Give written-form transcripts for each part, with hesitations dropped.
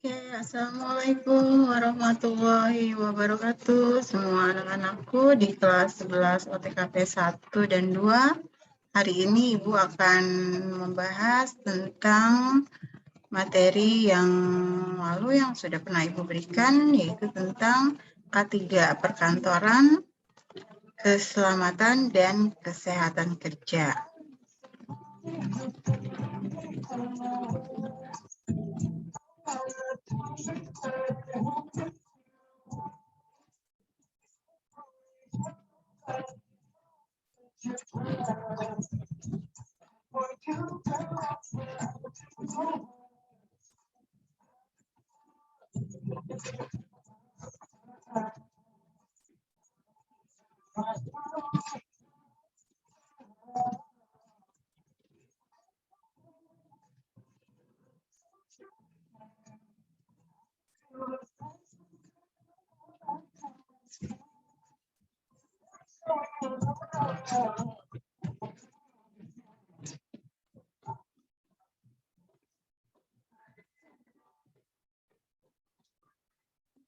Assalamualaikum warahmatullahi wabarakatuh. Semua anak-anakku di kelas 11 OTKP 1 dan 2. Hari ini Ibu akan membahas tentang materi yang lalu yang sudah pernah Ibu berikan, yaitu tentang K3 perkantoran, keselamatan, dan kesehatan kerja.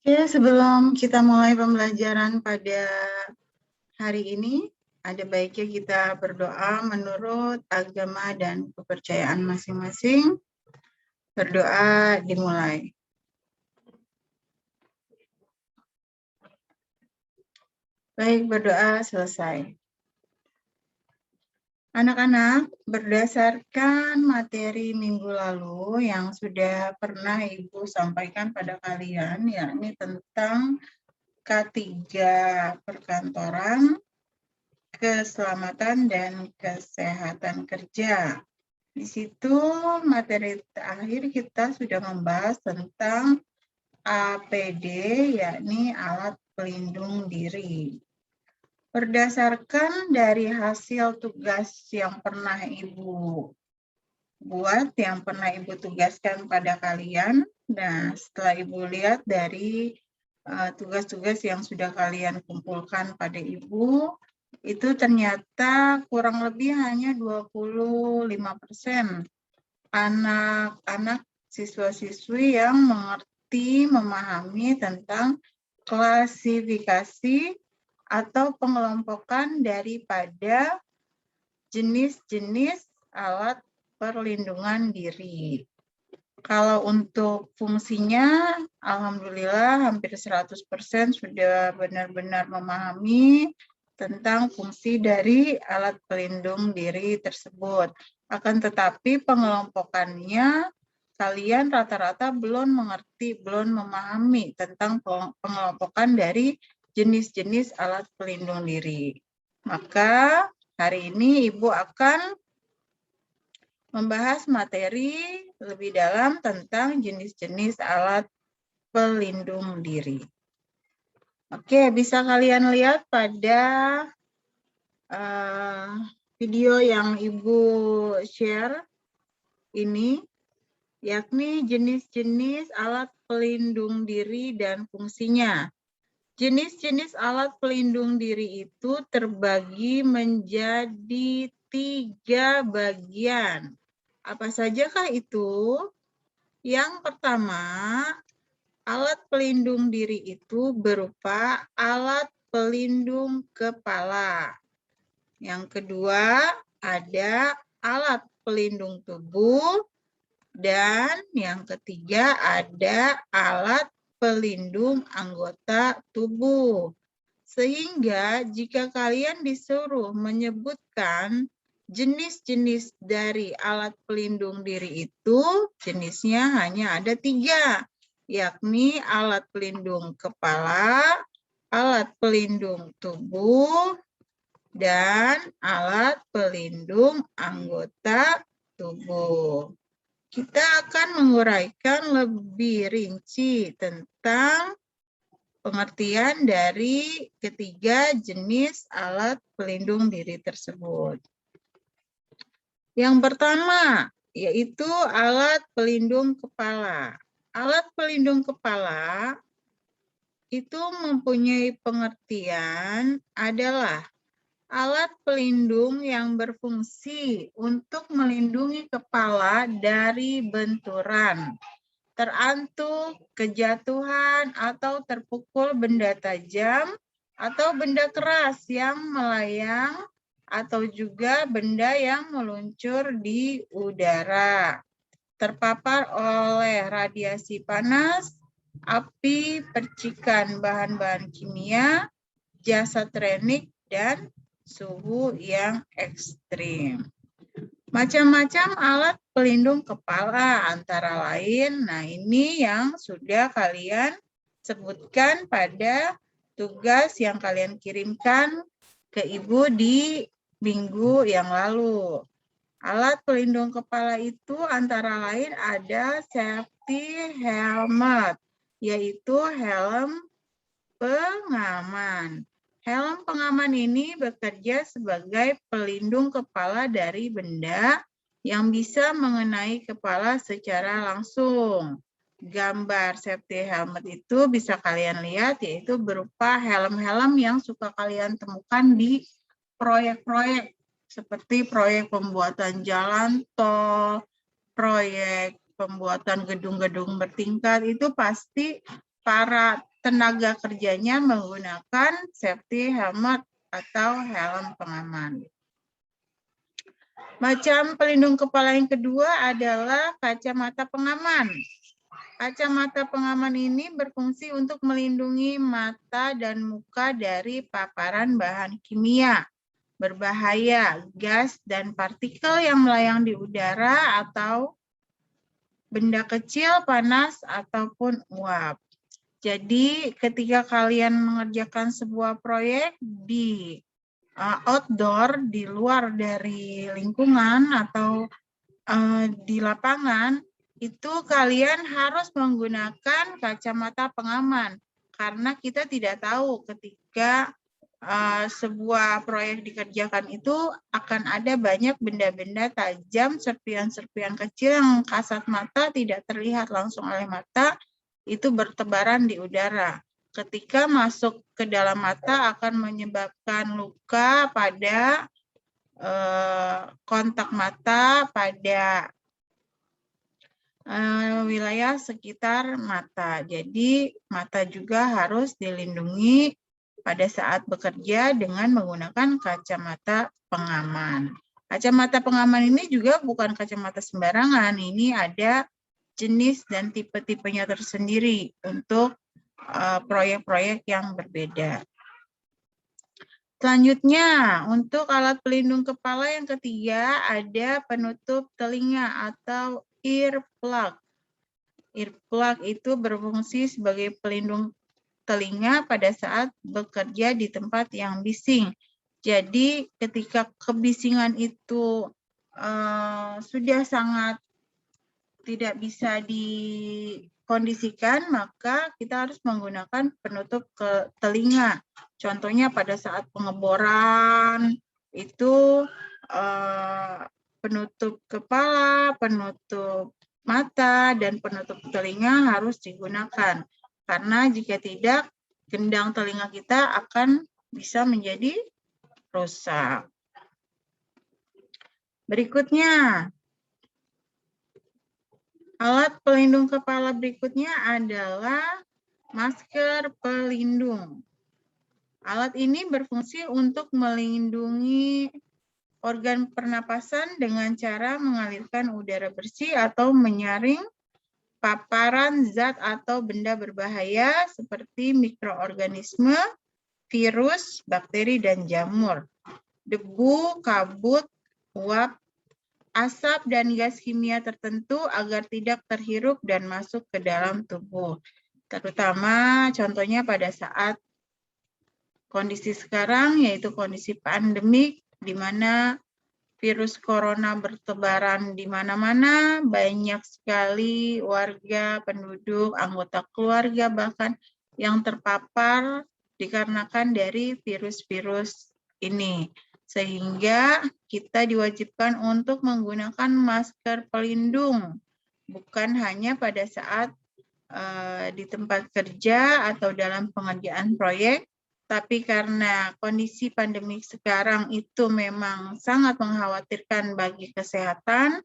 Sebelum kita mulai pembelajaran pada hari ini, ada baiknya kita berdoa menurut agama dan kepercayaan masing-masing. Berdoa dimulai. Baik, berdoa selesai. Anak-anak, berdasarkan materi minggu lalu yang sudah pernah Ibu sampaikan pada kalian, yakni tentang K3 perkantoran, keselamatan, dan kesehatan kerja. Di situ materi terakhir kita sudah membahas tentang APD, yakni alat pelindung diri. Berdasarkan dari hasil tugas yang pernah Ibu buat, yang pernah Ibu tugaskan pada kalian, nah setelah Ibu lihat dari tugas-tugas yang sudah kalian kumpulkan pada Ibu, itu ternyata kurang lebih hanya 25% anak-anak siswa-siswi yang mengerti, memahami tentang klasifikasi atau pengelompokan daripada jenis-jenis alat perlindungan diri. Kalau untuk fungsinya, alhamdulillah hampir 100% sudah benar-benar memahami tentang fungsi dari alat pelindung diri tersebut. Akan tetapi pengelompokannya kalian rata-rata belum mengerti, belum memahami tentang pengelompokan dari jenis-jenis alat pelindung diri. Maka hari ini Ibu akan membahas materi lebih dalam tentang jenis-jenis alat pelindung diri. Oke, bisa kalian lihat pada video yang Ibu share ini, yakni jenis-jenis alat pelindung diri dan fungsinya. Jenis-jenis alat pelindung diri itu terbagi menjadi 3 bagian. Apa sajakah itu? Yang pertama, alat pelindung diri itu berupa alat pelindung kepala. Yang kedua, ada alat pelindung tubuh. Dan yang ketiga, ada alat pelindung anggota tubuh. Sehingga jika kalian disuruh menyebutkan jenis-jenis dari alat pelindung diri itu, jenisnya hanya ada 3, yakni alat pelindung kepala, alat pelindung tubuh, dan alat pelindung anggota tubuh. Kita akan menguraikan lebih rinci tentang pengertian dari ketiga jenis alat pelindung diri tersebut. Yang pertama, yaitu alat pelindung kepala. Alat pelindung kepala itu mempunyai pengertian adalah alat pelindung yang berfungsi untuk melindungi kepala dari benturan terantuk, kejatuhan, atau terpukul benda tajam, atau benda keras yang melayang, atau juga benda yang meluncur di udara. Terpapar oleh radiasi panas, api, percikan bahan-bahan kimia, jasa trenik, dan suhu yang ekstrim. Macam-macam alat pelindung kepala antara lain, nah ini yang sudah kalian sebutkan pada tugas yang kalian kirimkan ke Ibu di minggu yang lalu. Alat pelindung kepala itu antara lain ada safety helmet, yaitu helm pengaman. Helm pengaman ini bekerja sebagai pelindung kepala dari benda yang bisa mengenai kepala secara langsung. Gambar safety helmet itu bisa kalian lihat, yaitu berupa helm-helm yang suka kalian temukan di proyek-proyek seperti proyek pembuatan jalan tol, proyek pembuatan gedung-gedung bertingkat, itu pasti para tenaga kerjanya menggunakan safety helmet atau helm pengaman. Macam pelindung kepala yang kedua adalah kacamata pengaman. Kacamata pengaman ini berfungsi untuk melindungi mata dan muka dari paparan bahan kimia berbahaya, gas, dan partikel yang melayang di udara atau benda kecil, panas, ataupun uap. Jadi ketika kalian mengerjakan sebuah proyek di outdoor, di luar dari lingkungan atau di lapangan, itu kalian harus menggunakan kacamata pengaman. Karena kita tidak tahu ketika sebuah proyek dikerjakan itu akan ada banyak benda-benda tajam, serpihan-serpihan kecil yang kasat mata tidak terlihat langsung oleh mata, itu bertebaran di udara. Ketika masuk ke dalam mata akan menyebabkan luka pada kontak mata pada wilayah sekitar mata. Jadi mata juga harus dilindungi pada saat bekerja dengan menggunakan kacamata pengaman. Kacamata pengaman ini juga bukan kacamata sembarangan. Ini ada jenis dan tipe-tipenya tersendiri untuk proyek-proyek yang berbeda. Selanjutnya, untuk alat pelindung kepala yang ketiga ada penutup telinga atau earplug. Earplug itu berfungsi sebagai pelindung telinga pada saat bekerja di tempat yang bising. Jadi ketika kebisingan itu sudah sangat tidak bisa dikondisikan, maka kita harus menggunakan penutup ke telinga. Contohnya pada saat pengeboran itu penutup kepala, penutup mata, dan penutup telinga harus digunakan. Karena jika tidak, gendang telinga kita akan bisa menjadi rusak. Berikutnya, alat pelindung kepala berikutnya adalah masker pelindung. Alat ini berfungsi untuk melindungi organ pernapasan dengan cara mengalirkan udara bersih atau menyaring paparan zat atau benda berbahaya seperti mikroorganisme, virus, bakteri, dan jamur, debu, kabut, uap, asap, dan gas kimia tertentu agar tidak terhirup dan masuk ke dalam tubuh. Terutama contohnya pada saat kondisi sekarang, yaitu kondisi pandemik, di mana virus corona bertebaran di mana-mana, banyak sekali warga, penduduk, anggota keluarga bahkan yang terpapar dikarenakan dari virus-virus ini. Sehingga kita diwajibkan untuk menggunakan masker pelindung, bukan hanya pada saat di tempat kerja atau dalam pengerjaan proyek, tapi karena kondisi pandemi sekarang itu memang sangat mengkhawatirkan bagi kesehatan,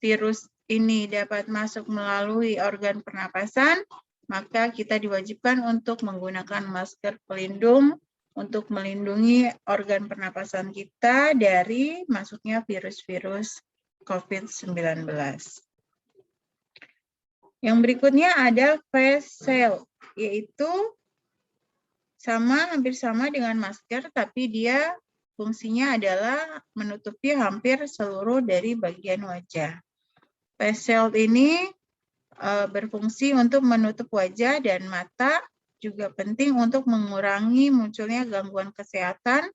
virus ini dapat masuk melalui organ pernapasan, maka kita diwajibkan untuk menggunakan masker pelindung untuk melindungi organ pernapasan kita dari masuknya virus-virus COVID-19. Yang berikutnya ada face shield, yaitu hampir sama dengan masker, tapi dia fungsinya adalah menutupi hampir seluruh dari bagian wajah. Face shield ini berfungsi untuk menutup wajah dan mata, juga penting untuk mengurangi munculnya gangguan kesehatan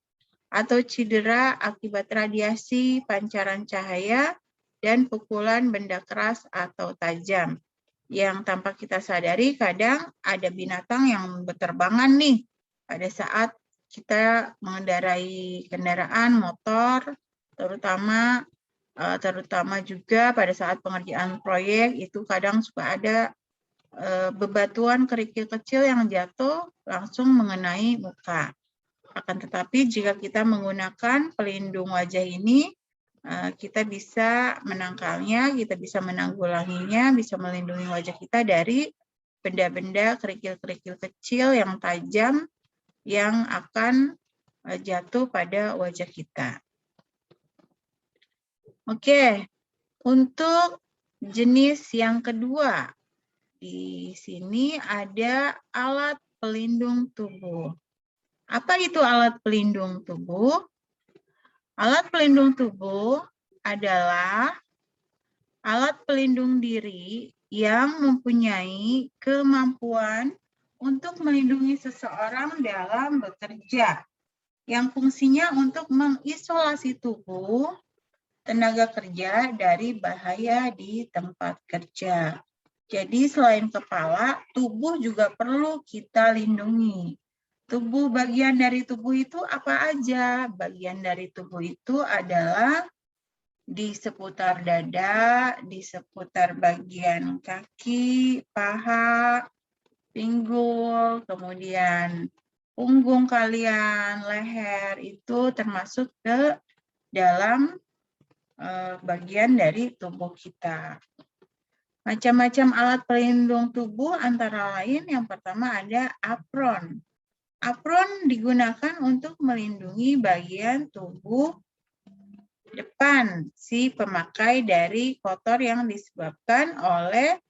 atau cedera akibat radiasi, pancaran cahaya, dan pukulan benda keras atau tajam. Yang tanpa kita sadari, kadang ada binatang yang berterbangan nih pada saat kita mengendarai kendaraan motor, terutama juga pada saat pengerjaan proyek, itu kadang suka ada bebatuan kerikil kecil yang jatuh langsung mengenai muka. Akan tetapi jika kita menggunakan pelindung wajah ini, kita bisa menangkalnya, kita bisa menanggulanginya, bisa melindungi wajah kita dari benda-benda kerikil-kerikil kecil yang tajam yang akan jatuh pada wajah kita. Oke, untuk jenis yang kedua, di sini ada alat pelindung tubuh. Apa itu alat pelindung tubuh? Alat pelindung tubuh adalah alat pelindung diri yang mempunyai kemampuan untuk melindungi seseorang dalam bekerja, yang fungsinya untuk mengisolasi tubuh tenaga kerja dari bahaya di tempat kerja. Jadi selain kepala, tubuh juga perlu kita lindungi. Bagian dari tubuh itu apa aja? Bagian dari tubuh itu adalah di seputar dada, di seputar bagian kaki, paha, pinggul, kemudian punggung kalian, leher, itu termasuk ke dalam bagian dari tubuh kita. Macam-macam alat pelindung tubuh antara lain yang pertama ada apron. Apron digunakan untuk melindungi bagian tubuh depan si pemakai dari kotor yang disebabkan oleh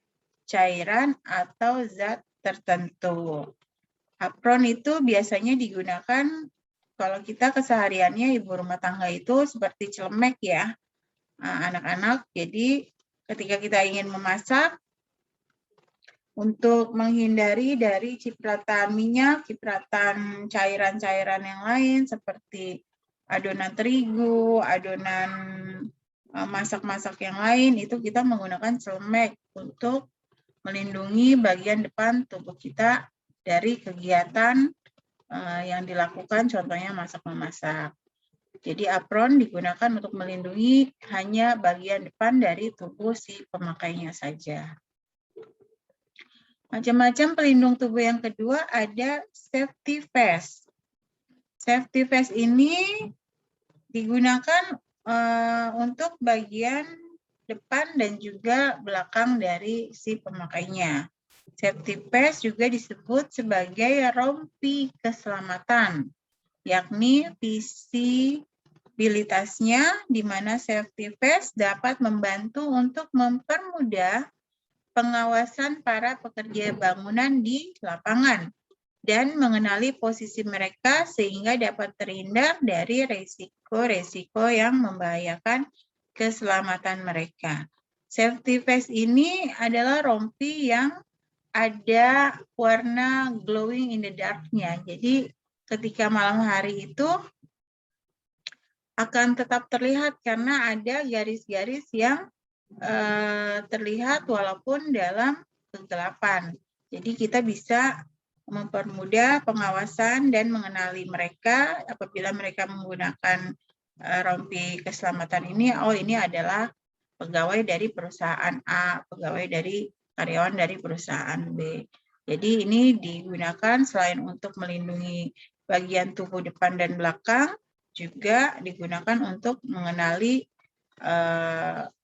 cairan atau zat tertentu. Apron itu biasanya digunakan kalau kita kesehariannya ibu rumah tangga itu seperti celemek ya, anak-anak. Jadi ketika kita ingin memasak, untuk menghindari dari cipratan minyak, cipratan cairan-cairan yang lain seperti adonan terigu, adonan masak-masak yang lain, itu kita menggunakan celemek untuk melindungi bagian depan tubuh kita dari kegiatan yang dilakukan, contohnya masak-memasak. Jadi apron digunakan untuk melindungi hanya bagian depan dari tubuh si pemakainya saja. Macam-macam pelindung tubuh yang kedua ada safety vest. Safety vest ini digunakan untuk bagian depan dan juga belakang dari si pemakainya. Safety vest juga disebut sebagai rompi keselamatan, yakni visibilitasnya di mana safety vest dapat membantu untuk mempermudah pengawasan para pekerja bangunan di lapangan dan mengenali posisi mereka sehingga dapat terhindar dari resiko-resiko yang membahayakan keselamatan mereka. Safety vest ini adalah rompi yang ada warna glowing in the dark-nya. Jadi ketika malam hari itu akan tetap terlihat karena ada garis-garis yang terlihat walaupun dalam kegelapan. Jadi kita bisa mempermudah pengawasan dan mengenali mereka apabila mereka menggunakan rompi keselamatan ini. Oh, ini adalah pegawai dari perusahaan A, pegawai dari karyawan dari perusahaan B. Jadi ini digunakan selain untuk melindungi bagian tubuh depan dan belakang, juga digunakan untuk mengenali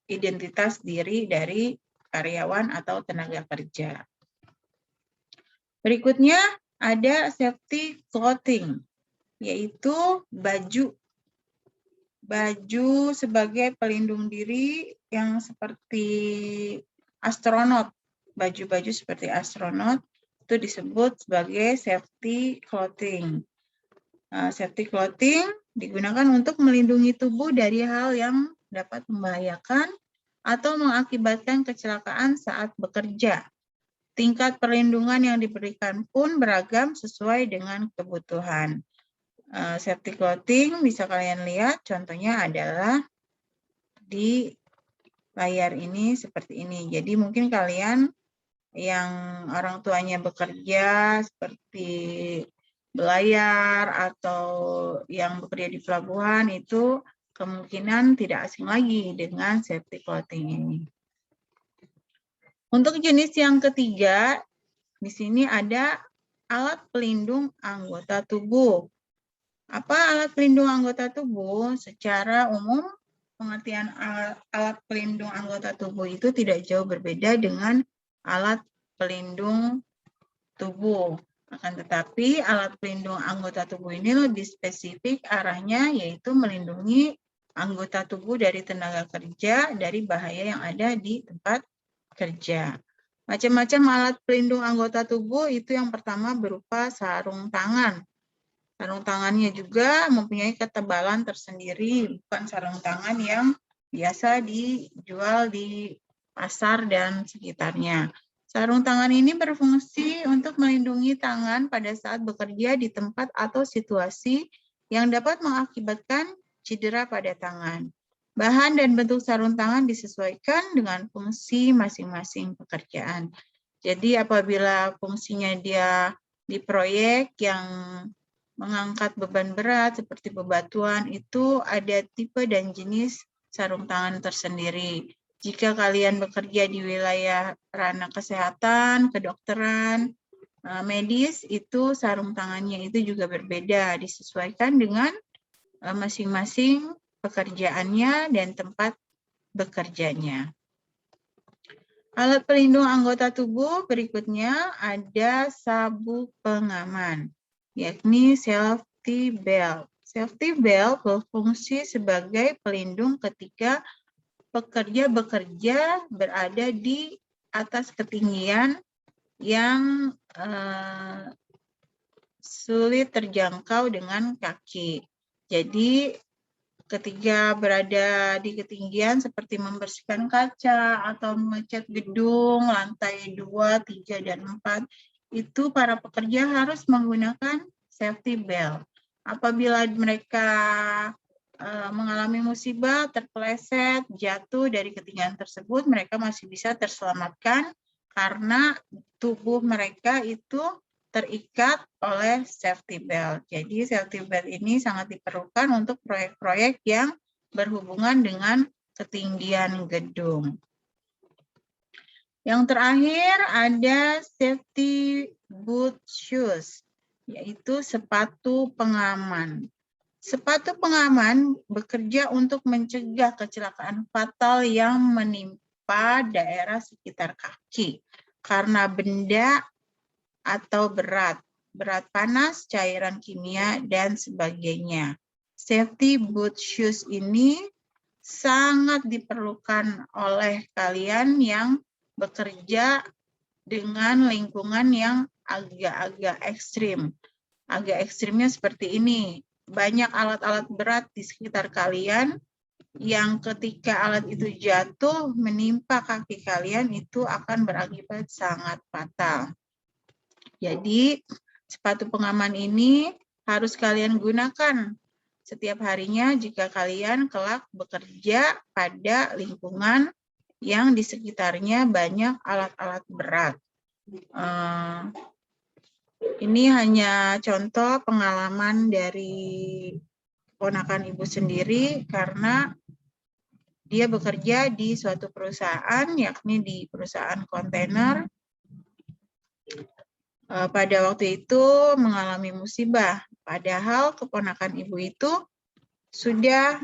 identitas diri dari karyawan atau tenaga kerja. Berikutnya ada safety clothing, yaitu baju. Baju sebagai pelindung diri yang seperti astronot. Baju-baju seperti astronot itu disebut sebagai safety clothing. Safety clothing digunakan untuk melindungi tubuh dari hal yang dapat membahayakan atau mengakibatkan kecelakaan saat bekerja. Tingkat perlindungan yang diberikan pun beragam sesuai dengan kebutuhan. Safety clothing bisa kalian lihat, contohnya adalah di layar ini seperti ini. Jadi mungkin kalian yang orang tuanya bekerja seperti belayar atau yang bekerja di pelabuhan itu kemungkinan tidak asing lagi dengan safety clothing ini. Untuk jenis yang ketiga, di sini ada alat pelindung anggota tubuh. Apa alat pelindung anggota tubuh? Secara umum, pengertian alat pelindung anggota tubuh itu tidak jauh berbeda dengan alat pelindung tubuh. Akan tetapi, alat pelindung anggota tubuh ini lebih spesifik arahnya, yaitu melindungi anggota tubuh dari tenaga kerja, dari bahaya yang ada di tempat kerja. Macam-macam alat pelindung anggota tubuh itu yang pertama berupa sarung tangan. Sarung tangannya juga mempunyai ketebalan tersendiri, bukan sarung tangan yang biasa dijual di pasar dan sekitarnya. Sarung tangan ini berfungsi untuk melindungi tangan pada saat bekerja di tempat atau situasi yang dapat mengakibatkan cedera pada tangan. Bahan dan bentuk sarung tangan disesuaikan dengan fungsi masing-masing pekerjaan. Jadi apabila fungsinya dia di proyek yang mengangkat beban berat seperti bebatuan, itu ada tipe dan jenis sarung tangan tersendiri. Jika kalian bekerja di wilayah ranah kesehatan, kedokteran, medis, itu sarung tangannya itu juga berbeda, disesuaikan dengan masing-masing pekerjaannya dan tempat bekerjanya. Alat pelindung anggota tubuh berikutnya ada sabuk pengaman, yakni safety belt. Safety belt berfungsi sebagai pelindung ketika pekerja bekerja berada di atas ketinggian yang sulit terjangkau dengan kaki. Jadi ketika berada di ketinggian seperti membersihkan kaca atau mengecat gedung lantai 2, 3, dan 4, itu para pekerja harus menggunakan safety belt. Apabila mereka mengalami musibah, terpeleset, jatuh dari ketinggian tersebut, mereka masih bisa terselamatkan karena tubuh mereka itu terikat oleh safety belt. Jadi safety belt ini sangat diperlukan untuk proyek-proyek yang berhubungan dengan ketinggian gedung. Yang terakhir ada safety boot shoes, yaitu sepatu pengaman. Sepatu pengaman bekerja untuk mencegah kecelakaan fatal yang menimpa daerah sekitar kaki karena benda atau berat panas, cairan kimia, dan sebagainya. Safety boot shoes ini sangat diperlukan oleh kalian yang bekerja dengan lingkungan yang agak-agak ekstrim. Agak ekstrimnya seperti ini. Banyak alat-alat berat di sekitar kalian yang ketika alat itu jatuh menimpa kaki kalian itu akan berakibat sangat fatal. Jadi, sepatu pengaman ini harus kalian gunakan setiap harinya jika kalian kelak bekerja pada lingkungan yang di sekitarnya banyak alat-alat berat. Ini hanya contoh pengalaman dari ponakan ibu sendiri karena dia bekerja di suatu perusahaan, yakni di perusahaan kontainer. Pada waktu itu mengalami musibah, padahal keponakan ibu itu sudah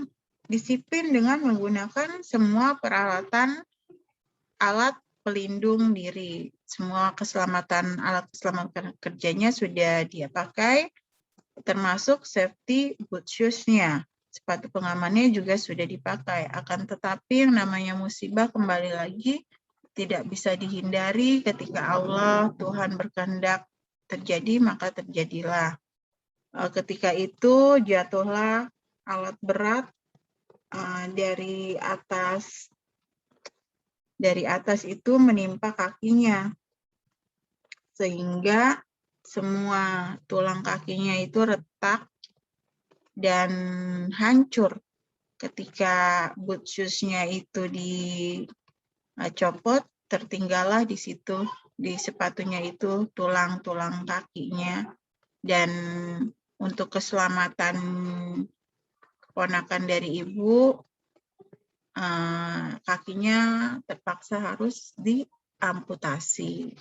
disiplin dengan menggunakan semua peralatan alat pelindung diri. Semua alat keselamatan kerjanya sudah dia pakai, termasuk safety boot shoes-nya. Sepatu pengamannya juga sudah dipakai. Akan tetapi yang namanya musibah kembali lagi tidak bisa dihindari. Ketika Allah, Tuhan berkehendak terjadi, maka terjadilah. Ketika itu jatuhlah alat berat dari atas itu menimpa kakinya, sehingga semua tulang kakinya itu retak dan hancur. Ketika boot shoes-nya itu dicopot, tertinggallah di situ, di sepatunya itu tulang-tulang kakinya. Dan untuk keselamatan keponakan dari ibu, kakinya terpaksa harus diamputasi.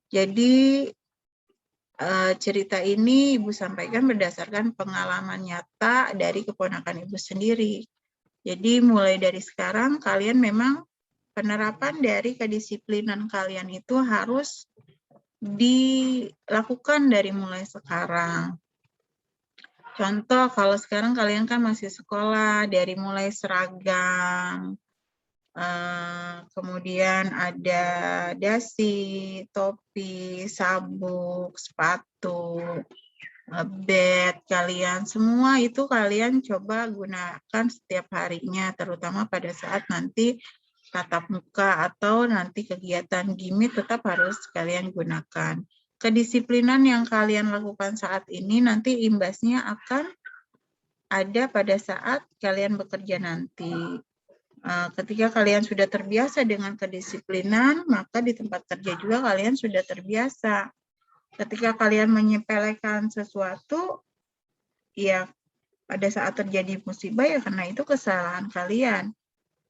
Jadi cerita ini Ibu sampaikan berdasarkan pengalaman nyata dari keponakan Ibu sendiri. Jadi mulai dari sekarang kalian memang penerapan dari kedisiplinan kalian itu harus dilakukan dari mulai sekarang. Contoh, kalau sekarang kalian kan masih sekolah, dari mulai seragam, kemudian ada dasi, topi, sabuk, sepatu, bed kalian, semua itu kalian coba gunakan setiap harinya, terutama pada saat nanti tatap muka atau nanti kegiatan gimit tetap harus kalian gunakan. Kedisiplinan yang kalian lakukan saat ini nanti imbasnya akan ada pada saat kalian bekerja nanti. Ketika kalian sudah terbiasa dengan kedisiplinan, maka di tempat kerja juga kalian sudah terbiasa. Ketika kalian menyepelekan sesuatu, ya pada saat terjadi musibah ya karena itu kesalahan kalian.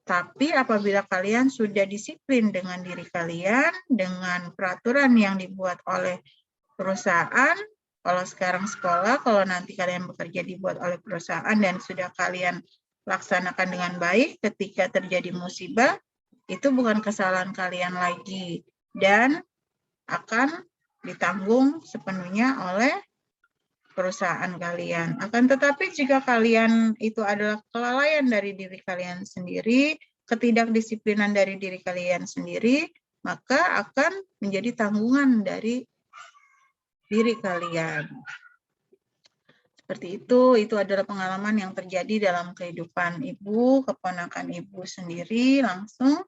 Tapi apabila kalian sudah disiplin dengan diri kalian, dengan peraturan yang dibuat oleh perusahaan, kalau sekarang sekolah, kalau nanti kalian bekerja dibuat oleh perusahaan dan sudah kalian laksanakan dengan baik, ketika terjadi musibah, itu bukan kesalahan kalian lagi dan akan ditanggung sepenuhnya oleh perusahaan kalian. Akan tetapi jika kalian itu adalah kelalaian dari diri kalian sendiri, ketidakdisiplinan dari diri kalian sendiri, maka akan menjadi tanggungan dari diri kalian. Seperti itu adalah pengalaman yang terjadi dalam kehidupan ibu, keponakan ibu sendiri langsung.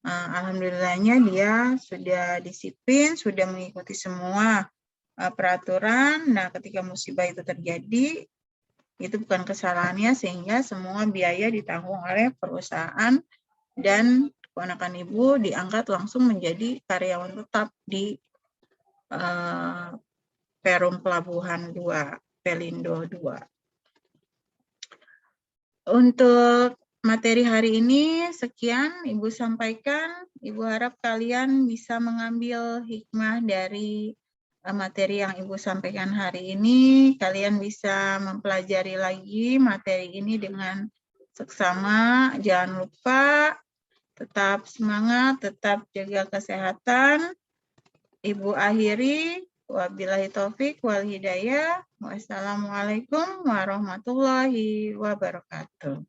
Alhamdulillahnya dia sudah disiplin, sudah mengikuti semua peraturan. Nah, ketika musibah itu terjadi, itu bukan kesalahannya sehingga semua biaya ditanggung oleh perusahaan dan keponakan ibu diangkat langsung menjadi karyawan tetap di Perum Pelabuhan 2, Pelindo 2. Untuk materi hari ini sekian Ibu sampaikan. Ibu harap kalian bisa mengambil hikmah dari materi yang Ibu sampaikan hari ini. Kalian bisa mempelajari lagi materi ini dengan seksama. Jangan lupa tetap semangat, tetap jaga kesehatan. Ibu akhiri, wabillahi taufik wal hidayah. Wassalamualaikum warahmatullahi wabarakatuh.